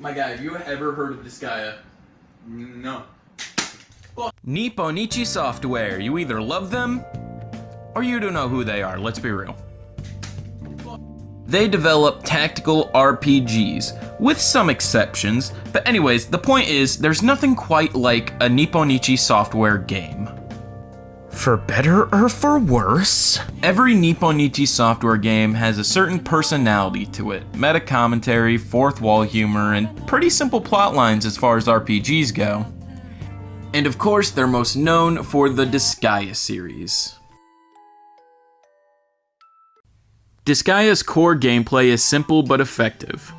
My guy, have you ever heard of Disgaea? No. Nipponichi Software. You either love them, or you don't know who they are, let's be real. They develop tactical RPGs, with some exceptions, but anyways, the point is, there's nothing quite like a Nipponichi Software game. For better or for worse, every Nipponichi Software game has a certain personality to it, meta commentary, fourth wall humor, and pretty simple plot lines as far as RPGs go. And of course, they're most known for the Disgaea series. Disgaea's core gameplay is simple but effective.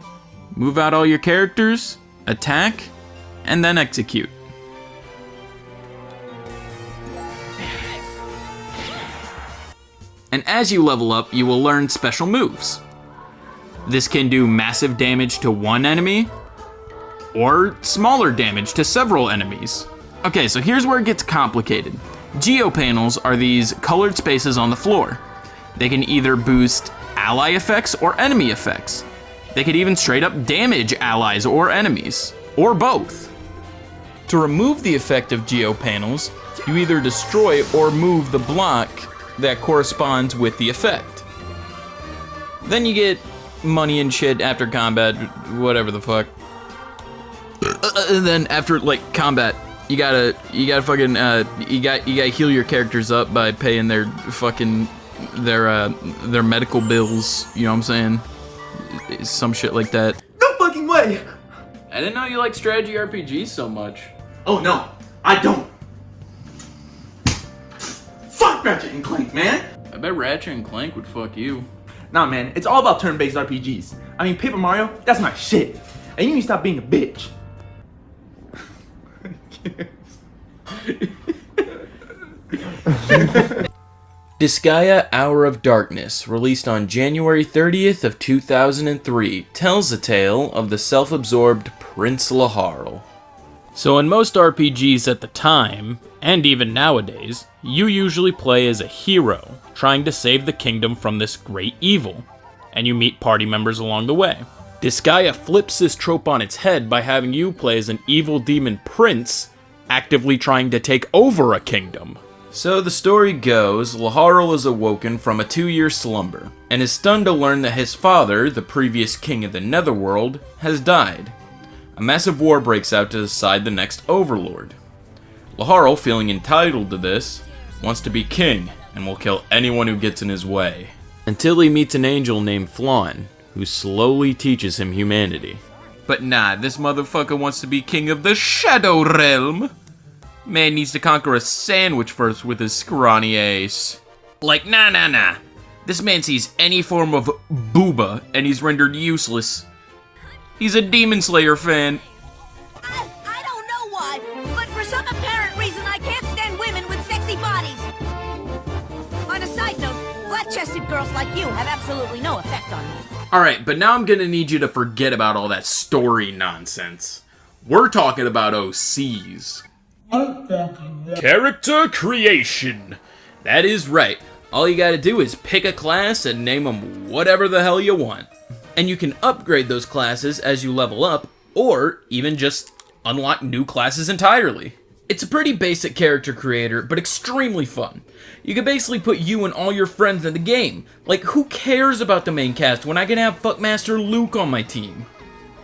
Move out all your characters, attack, and then execute. And as you level up, you will learn special moves. This can do massive damage to one enemy, or smaller damage to several enemies. Okay, so here's where it gets complicated. Geopanels are these colored spaces on the floor. They can either boost ally effects or enemy effects. They could even straight up damage allies or enemies, or both. To remove the effect of geopanels, you either destroy or move the block that corresponds with the effect. Then you get money and shit after combat, whatever the fuck. And then after like combat, you gotta fucking you gotta heal your characters up by paying their fucking their medical bills. You know what I'm saying? Some shit like that. No fucking way! I didn't know you like strategy RPGs so much. Oh no, I don't. Fuck Ratchet and Clank, man. I bet Ratchet and Clank would fuck you. Nah, man, it's all about turn-based RPGs. I mean, Paper Mario, that's my shit. And you need to stop being a bitch. Disgaea Hour of Darkness, released on January 30th of 2003, tells the tale of the self-absorbed Prince Laharl. So in most RPGs at the time, and even nowadays, you usually play as a hero, trying to save the kingdom from this great evil, and you meet party members along the way. Disgaea flips this trope on its head by having you play as an evil demon prince, actively trying to take over a kingdom. So the story goes, Laharl is awoken from a 2-year slumber, and is stunned to learn that his father, the previous king of the Netherworld, has died. A massive war breaks out to decide the next overlord. Laharl, feeling entitled to this, wants to be king, and will kill anyone who gets in his way. Until he meets an angel named Flan, who slowly teaches him humanity. But nah, this motherfucker wants to be king of the Shadow Realm! Man needs to conquer a sandwich first with his scrawny ace. Like, nah. This man sees any form of booba, and he's rendered useless. He's a Demon Slayer fan. I don't know why, but for some apparent reason I can't stand women with sexy bodies. On a side note, flat-chested girls like you have absolutely no effect on me. Alright, but now I'm gonna need you to forget about all that story nonsense. We're talking about OCs. Character creation. That is right. All you gotta do is pick a class and name them whatever the hell you want. And you can upgrade those classes as you level up, or even just unlock new classes entirely. It's a pretty basic character creator, but extremely fun. You can basically put you and all your friends in the game. Like, who cares about the main cast when I can have Fuckmaster Luke on my team?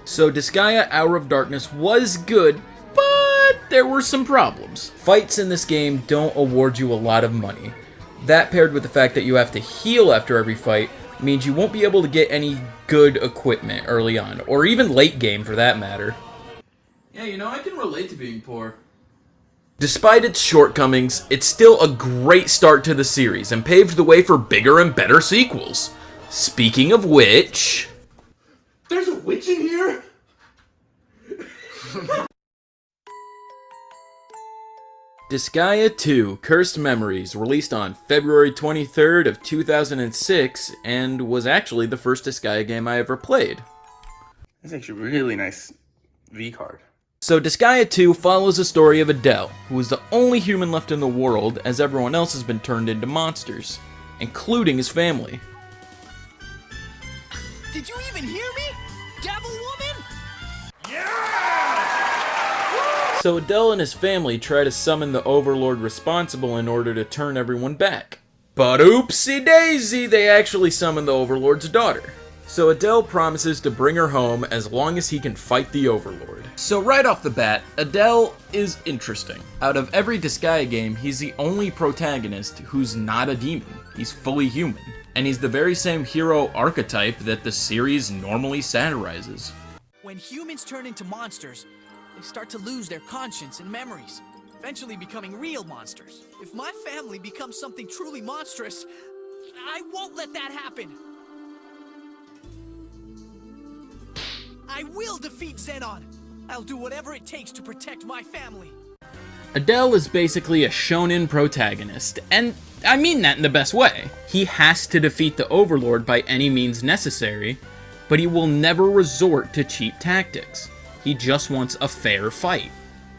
So Disgaea Hour of Darkness was good, but there were some problems. Fights in this game don't award you a lot of money. That paired with the fact that you have to heal after every fight means you won't be able to get any good equipment early on, or even late game for that matter. Yeah, you know, I can relate to being poor. Despite its shortcomings, it's still a great start to the series and paved the way for bigger and better sequels. Speaking of which... There's a witch in here? Disgaea 2 Cursed Memories, released on February 23rd of 2006, and was actually the first Disgaea game I ever played. That's actually a really nice V-card. So Disgaea 2 follows the story of Adele, who is the only human left in the world as everyone else has been turned into monsters, including his family. Did you even hear me? Devil woman? So Adele and his family try to summon the overlord responsible in order to turn everyone back. But oopsie daisy, they actually summon the overlord's daughter. So Adele promises to bring her home as long as he can fight the overlord. So right off the bat, Adele is interesting. Out of every Disgaea game, he's the only protagonist who's not a demon. He's fully human. And he's the very same hero archetype that the series normally satirizes. When humans turn into monsters, they start to lose their conscience and memories, eventually becoming real monsters. If my family becomes something truly monstrous, I won't let that happen. I will defeat Xenon. I'll do whatever it takes to protect my family. Adele is basically a shonen protagonist, and I mean that in the best way. He has to defeat the Overlord by any means necessary, but he will never resort to cheap tactics. He just wants a fair fight.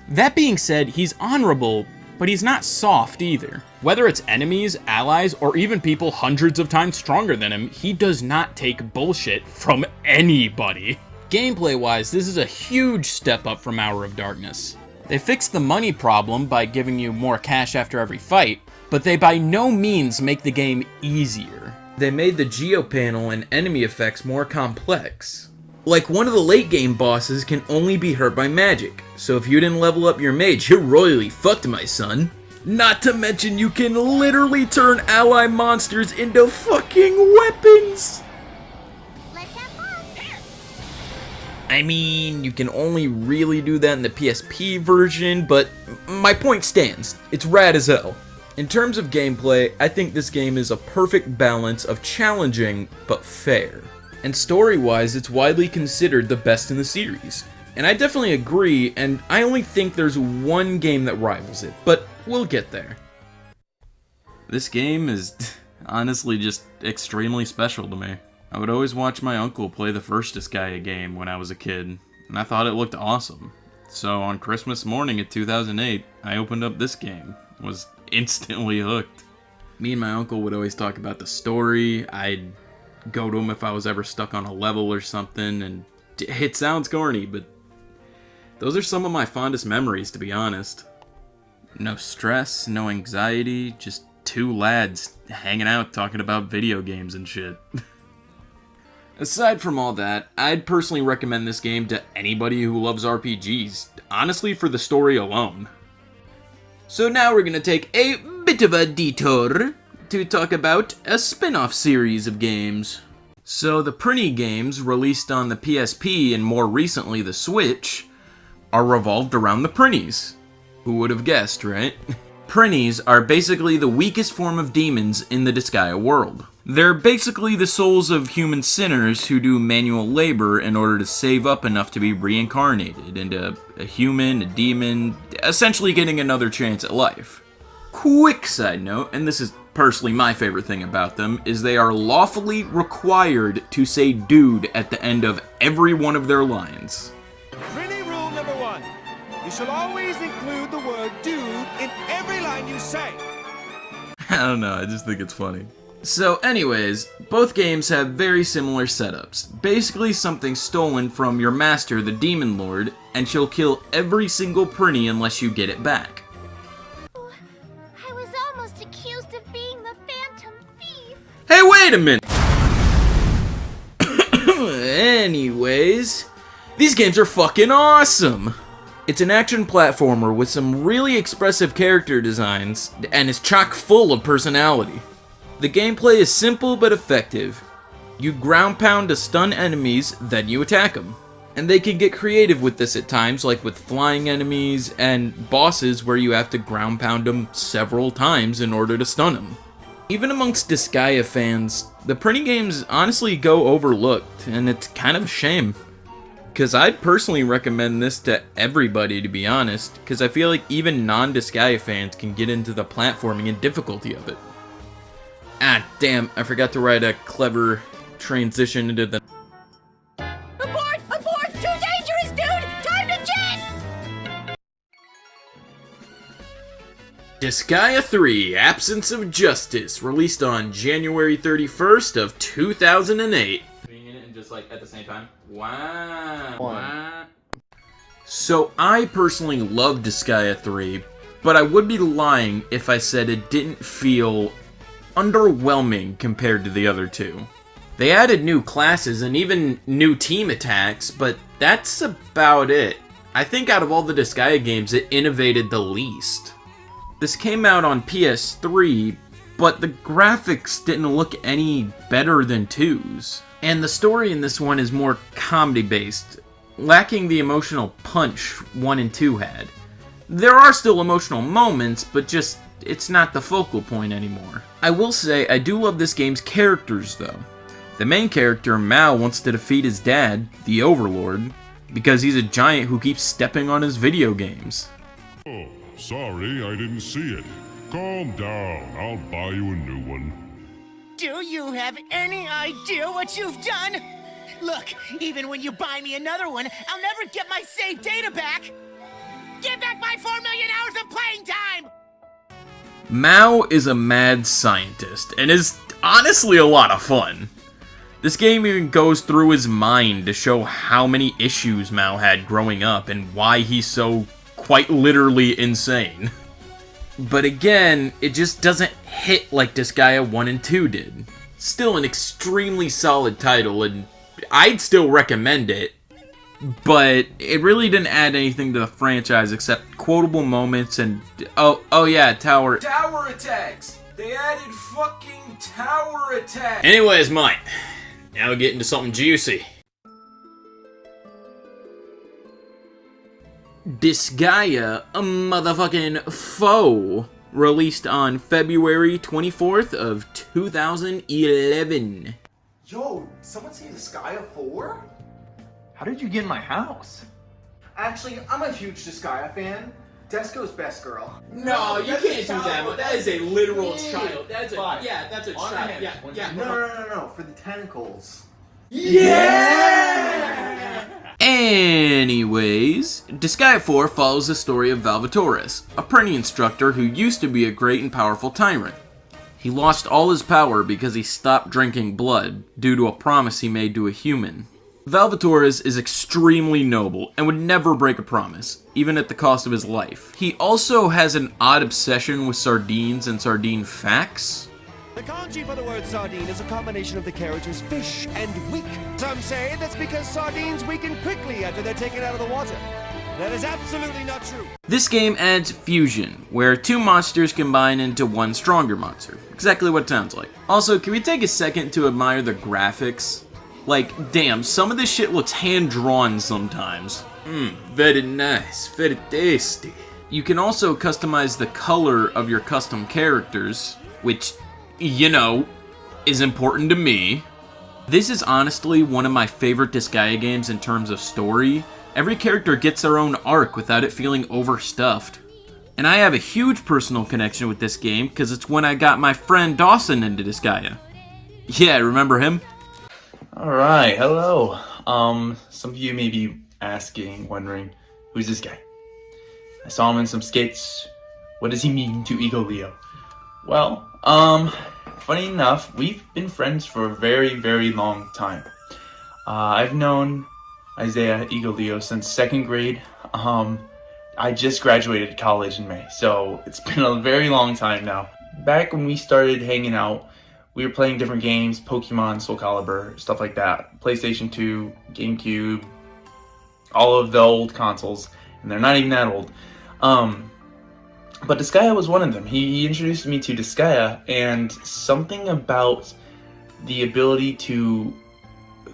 That being said, he's honorable, but he's not soft either. Whether it's enemies, allies, or even people hundreds of times stronger than him, he does not take bullshit from anybody. Gameplay-wise, this is a huge step up from Hour of Darkness. They fixed the money problem by giving you more cash after every fight, but they by no means make the game easier. They made the geopanel and enemy effects more complex. Like, one of the late game bosses can only be hurt by magic, so if you didn't level up your mage, you're royally fucked, my son. Not to mention you can literally turn ally monsters into fucking weapons! I mean, you can only really do that in the PSP version, but my point stands. It's rad as hell. In terms of gameplay, I think this game is a perfect balance of challenging, but fair. And story-wise, it's widely considered the best in the series. And I definitely agree, and I only think there's one game that rivals it, but we'll get there. This game is honestly just extremely special to me. I would always watch my uncle play the first Disgaea game when I was a kid, and I thought it looked awesome. So on Christmas morning of 2008, I opened up this game, and was instantly hooked. Me and my uncle would always talk about the story. I'd go to him if I was ever stuck on a level or something, and it sounds corny, but those are some of my fondest memories, to be honest. No stress, no anxiety, just two lads hanging out talking about video games and shit. Aside from all that, I'd personally recommend this game to anybody who loves RPGs, honestly for the story alone. So now we're gonna take a bit of a detour to talk about a spin-off series of games. So the Prinny games, released on the PSP and more recently the Switch, are revolved around the Prinnies. Who would have guessed, right? Prinnies are basically the weakest form of demons in the Disgaea world. They're basically the souls of human sinners who do manual labor in order to save up enough to be reincarnated into a human, a demon, essentially getting another chance at life. Quick side note, and this is personally my favorite thing about them, is they are lawfully required to say dude at the end of every one of their lines. Prinny rule number 1. You shall always include the word dude in every line you say. I don't know, I just think it's funny. So anyways, both games have very similar setups. Basically something stolen from your master, the Demon Lord, and she'll kill every single Prinny unless you get it back. I was almost accused of being the Phantom Thief. Hey, wait a minute! Anyways, these games are fucking awesome! It's an action platformer with some really expressive character designs, and is chock full of personality. The gameplay is simple but effective. You ground pound to stun enemies, then you attack them. And they can get creative with this at times, like with flying enemies and bosses where you have to ground pound them several times in order to stun them. Even amongst Disgaea fans, the Prinny games honestly go overlooked, and it's kind of a shame. Because I'd personally recommend this to everybody, to be honest, because I feel like even non-Disgaea fans can get into the platforming and difficulty of it. Ah, damn, I forgot to write a clever transition into the... Abort! Abort! Too dangerous, dude! Time to jet! Disgaea 3, Absence of Justice, released on January 31st of 2008. Being in it and just like at the same time. Wow. So I personally love Disgaea 3, but I would be lying if I said it didn't feel underwhelming compared to the other two. They added new classes and even new team attacks, but that's about it. I think out of all the Disgaea games, it innovated the least. This came out on PS3, but the graphics didn't look any better than 2's. And the story in this one is more comedy-based, lacking the emotional punch 1 and 2 had. There are still emotional moments, but just, it's not the focal point anymore. I will say, I do love this game's characters though. The main character, Mao, wants to defeat his dad, the Overlord, because he's a giant who keeps stepping on his video games. Oh, sorry, I didn't see it. Calm down, I'll buy you a new one. Do you have any idea what you've done? Look, even when you buy me another one, I'll never get my saved data back! Give back my 4 million hours of playing time! Mao is a mad scientist, and is honestly a lot of fun. This game even goes through his mind to show how many issues Mao had growing up and why he's so quite literally insane. But again, it just doesn't hit like Disgaea 1 and 2 did. Still an extremely solid title, and I'd still recommend it, but it really didn't add anything to the franchise except quotable moments and... Oh yeah, tower attacks! They added fucking tower attacks! Anyways, Mike, now we get into something juicy. Disgaea, a motherfucking foe, released on February 24th of 2011. Yo, someone say Disgaea 4? How did you get in my house? Actually, I'm a huge Disgaea fan. Desco's best girl. No, you can't do that, but that is a literal child. That's a, Five. yeah, that's a child. Yeah. No, for the tentacles. Yeah! Anyways, Disgaea 4 follows the story of Valvatoris, a Prinny instructor who used to be a great and powerful tyrant. He lost all his power because he stopped drinking blood due to a promise he made to a human. Valvatoris is extremely noble and would never break a promise, even at the cost of his life. He also has an odd obsession with sardines and sardine facts. The kanji for the word sardine is a combination of the characters fish and weak. Some say that's because sardines weaken quickly after they're taken out of the water. That is absolutely not true. This game adds fusion, where two monsters combine into one stronger monster. Exactly what it sounds like. Also, can we take a second to admire the graphics? Like, damn, some of this shit looks hand-drawn sometimes. Very nice, very tasty. You can also customize the color of your custom characters, which, you know, is important to me. This is honestly one of my favorite Disgaea games in terms of story. Every character gets their own arc without it feeling overstuffed. And I have a huge personal connection with this game because it's when I got my friend Dawson into Disgaea. Yeah, remember him? Alright, hello. Some of you may be asking, wondering, who's this guy? I saw him in some skits. What does he mean to Ego Leo? Well, funny enough, we've been friends for a very, very long time. I've known Isaiah Ego Leo since 2nd grade. I just graduated college in May, so it's been a very long time now. Back when we started hanging out, we were playing different games, Pokemon, Soul Calibur, stuff like that. PlayStation 2, GameCube, all of the old consoles, and they're not even that old. But Disgaea was one of them. He introduced me to Disgaea, and something about the ability to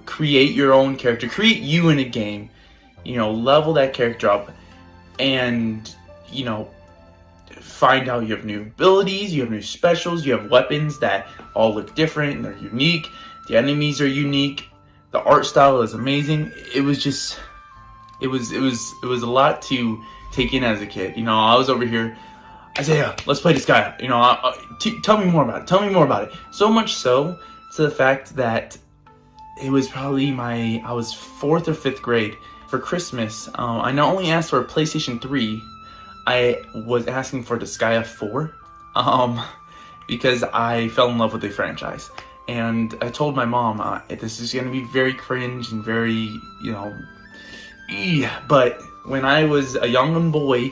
create your own character, create you in a game, you know, level that character up, and, you know, find out you have new abilities, you have new specials, you have weapons that all look different and they're unique, the enemies are unique, the art style is amazing. It was just, it was a lot to take in as a kid. You know, I was over here, Isaiah, let's play Disgaea. You know, tell me more about it. So much so to the fact that it was probably I was 4th or 5th grade. For Christmas, I not only asked for a PlayStation 3, I was asking for Disgaea 4, because I fell in love with the franchise. And I told my mom, this is going to be very cringe and very, you know, but when I was a young boy,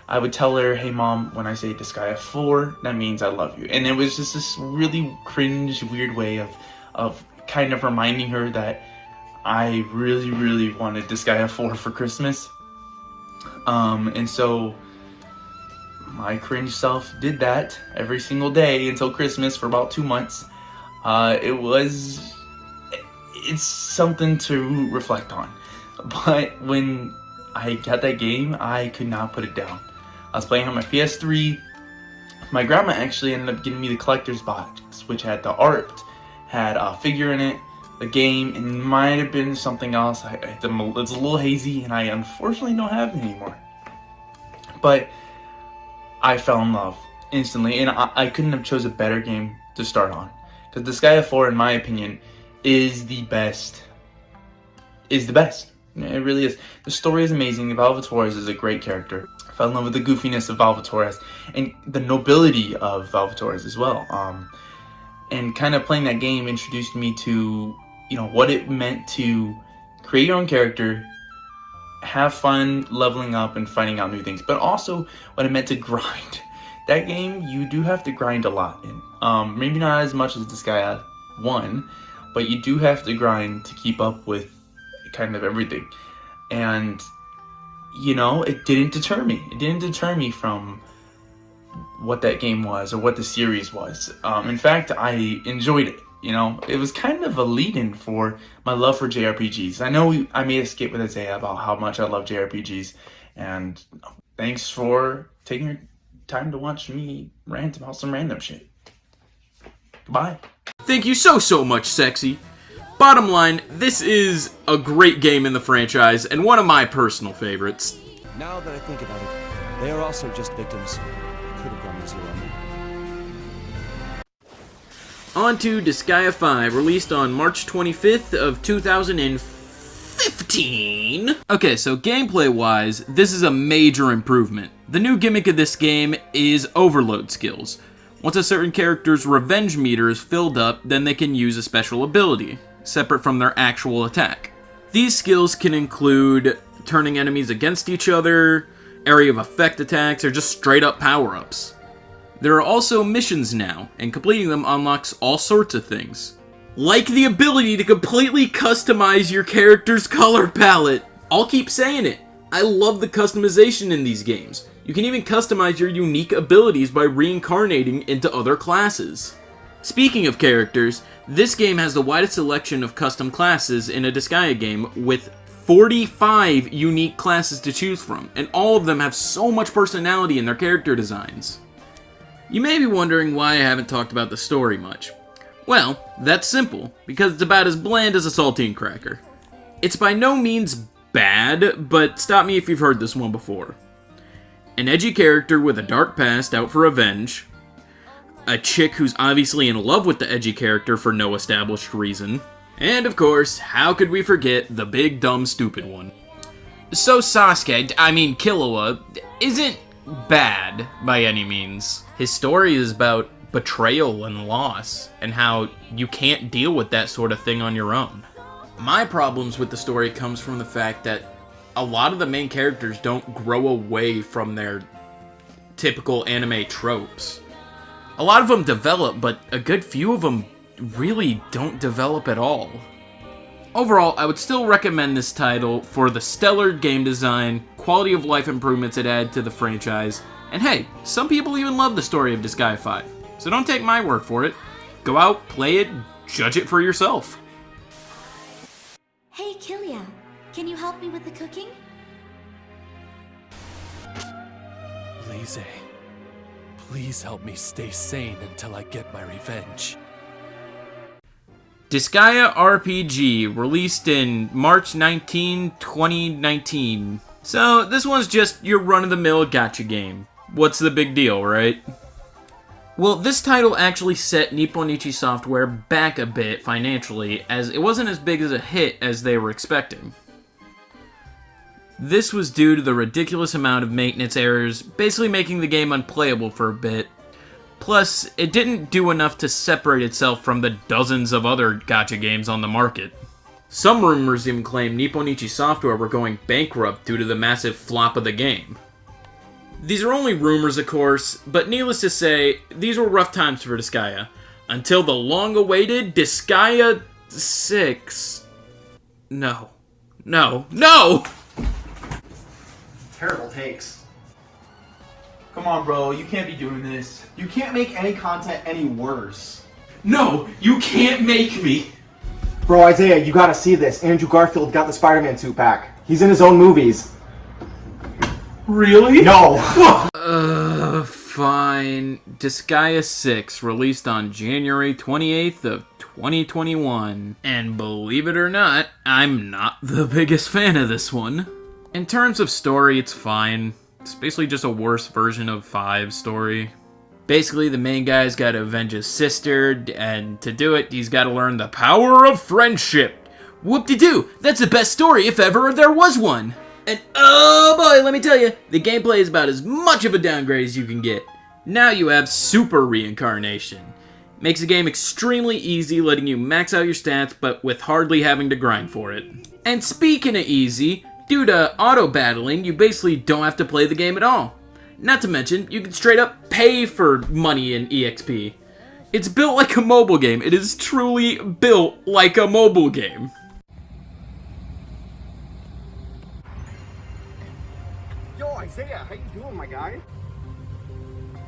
I would tell her, hey mom, when I say Disgaea 4, that means I love you. And it was just this really cringe, weird way of kind of reminding her that I really, really wanted Disgaea 4 for Christmas. And so my cringe self did that every single day until Christmas for about 2 months. It's something to reflect on. But when I got that game, I could not put it down. I was playing on my PS3. My grandma actually ended up getting me the collector's box, which had the art, had a figure in it, the game, and it might have been something else. It's a little hazy, and I unfortunately don't have it anymore. But I fell in love instantly, and I couldn't have chose a better game to start on. Because Disgaea 4, in my opinion, is the best. It really is. The story is amazing. Valvatores is a great character. I fell in love with the goofiness of Valvatores and the nobility of Valvatores as well. And kind of playing that game introduced me to, what it meant to create your own character, have fun leveling up and finding out new things, but also what it meant to grind. That game, you do have to grind a lot in. Maybe not as much as Disgaea 1, but you do have to grind to keep up with kind of everything. And it didn't deter me. It didn't deter me from what that game was or what the series was. In fact, I enjoyed it. It was kind of a lead-in for my love for JRPGs. I know I made a skit with Isaiah about how much I love JRPGs, and thanks for taking your time to watch me rant about some random shit. Goodbye. Thank you so much, Sexy. Bottom line, this is a great game in the franchise, and one of my personal favorites. Now that I think about it, they are also just victims. Could have gone easier on them. On to Disgaea 5, released on March 25th of 2015. Okay, so gameplay-wise, this is a major improvement. The new gimmick of this game is overload skills. Once a certain character's revenge meter is filled up, then they can use a special ability, separate from their actual attack. These skills can include turning enemies against each other, area of effect attacks, or just straight up power-ups. There are also missions now, and completing them unlocks all sorts of things. Like the ability to completely customize your character's color palette. I'll keep saying it. I love the customization in these games. You can even customize your unique abilities by reincarnating into other classes. Speaking of characters, this game has the widest selection of custom classes in a Disgaea game with 45 unique classes to choose from, and all of them have so much personality in their character designs. You may be wondering why I haven't talked about the story much. Well, that's simple, because it's about as bland as a saltine cracker. It's by no means bad, but stop me if you've heard this one before. An edgy character with a dark past out for revenge, a chick who's obviously in love with the edgy character for no established reason, and of course, how could we forget the big dumb stupid one? So Killua, isn't bad by any means. His story is about betrayal and loss, and how you can't deal with that sort of thing on your own. My problems with the story comes from the fact that a lot of the main characters don't grow away from their typical anime tropes. A lot of them develop, but a good few of them really don't develop at all. Overall, I would still recommend this title for the stellar game design, quality of life improvements it added to the franchise, and hey, some people even love the story of Disgaea 5, so don't take my word for it. Go out, play it, judge it for yourself. Hey, Kilia, can you help me with the cooking? Lise, please help me stay sane until I get my revenge. Disgaea RPG, released in March 19, 2019. So, this one's just your run-of-the-mill gacha game. What's the big deal, right? Well, this title actually set Nippon Ichi Software back a bit financially, as it wasn't as big as a hit as they were expecting. This was due to the ridiculous amount of maintenance errors, basically making the game unplayable for a bit. Plus, it didn't do enough to separate itself from the dozens of other gacha games on the market. Some rumors even claim Nipponichi Software were going bankrupt due to the massive flop of the game. These are only rumors, of course, but needless to say, these were rough times for Disgaea. Until the long-awaited Disgaea 6... No. No. No! Terrible takes. Come on, bro. You can't be doing this. You can't make any content any worse. No! You can't make me! Bro, Isaiah, you gotta see this. Andrew Garfield got the Spider-Man 2-pack. He's in his own movies. Really? No! Fine. Disgaea 6, released on January 28th of 2021. And believe it or not, I'm not the biggest fan of this one. In terms of story, it's fine. It's basically just a worse version of 5's story. Basically, the main guy's gotta avenge his sister, and to do it, he's gotta learn the power of friendship. Whoop-de-doo! That's the best story if ever there was one! And oh boy, let me tell you, the gameplay is about as much of a downgrade as you can get. Now you have super reincarnation. Makes the game extremely easy, letting you max out your stats, but with hardly having to grind for it. And speaking of easy, due to auto-battling, you basically don't have to play the game at all. Not to mention, you can straight up pay for money in EXP. It's built like a mobile game. It is truly built like a mobile game. Yo, Isaiah, how you doing, my guy?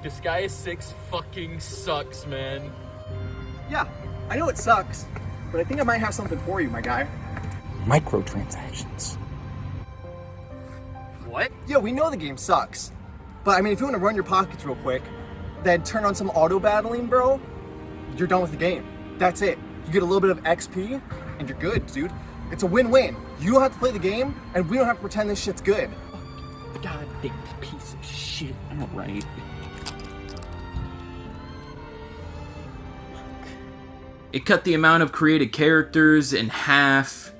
Disgaea 6 fucking sucks, man. Yeah, I know it sucks, but I think I might have something for you, my guy. Microtransactions. What? Yeah, we know the game sucks. But I mean, if you want to run your pockets real quick, then turn on some auto battling, bro, you're done with the game. That's it. You get a little bit of XP, and you're good, dude. It's a win-win. You don't have to play the game, and we don't have to pretend this shit's good. Goddamn piece of shit. I'm alright. It cut the amount of created characters in half.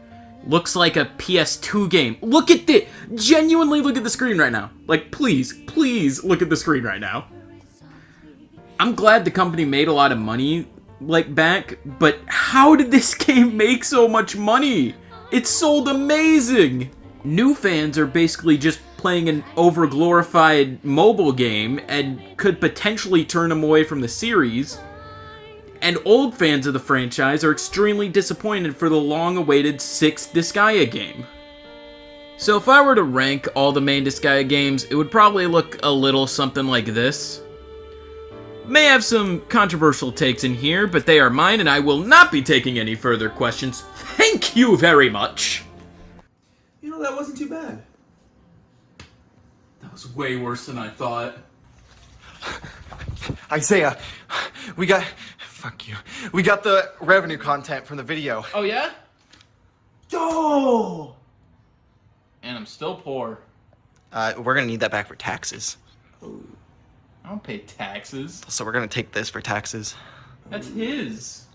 Looks like a PS2 game. Look at this! Genuinely look at the screen right now. Like, please, please look at the screen right now. I'm glad the company made a lot of money, like, back, but how did this game make so much money? It sold amazing! New fans are basically just playing an over-glorified mobile game and could potentially turn them away from the series. And old fans of the franchise are extremely disappointed for the long-awaited 6th Disgaea game. So if I were to rank all the main Disgaea games, it would probably look a little something like this. May have some controversial takes in here, but they are mine and I will not be taking any further questions. Thank you very much! You know, that wasn't too bad. That was way worse than I thought. Isaiah, we got... Fuck you. We got the revenue content from the video. Oh yeah? Yo! And I'm still poor. We're gonna need that back for taxes. I don't pay taxes. So we're gonna take this for taxes. That's his.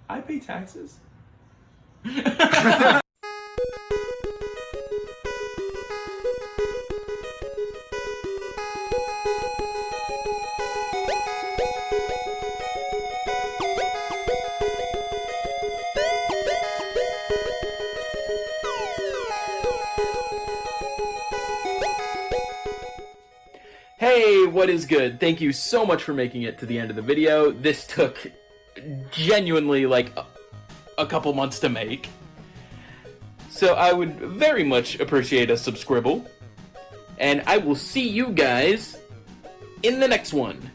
I pay taxes. Hey, what is good? Thank you so much for making it to the end of the video. This took genuinely like a couple months to make. So I would very much appreciate a subscribble. And I will see you guys in the next one.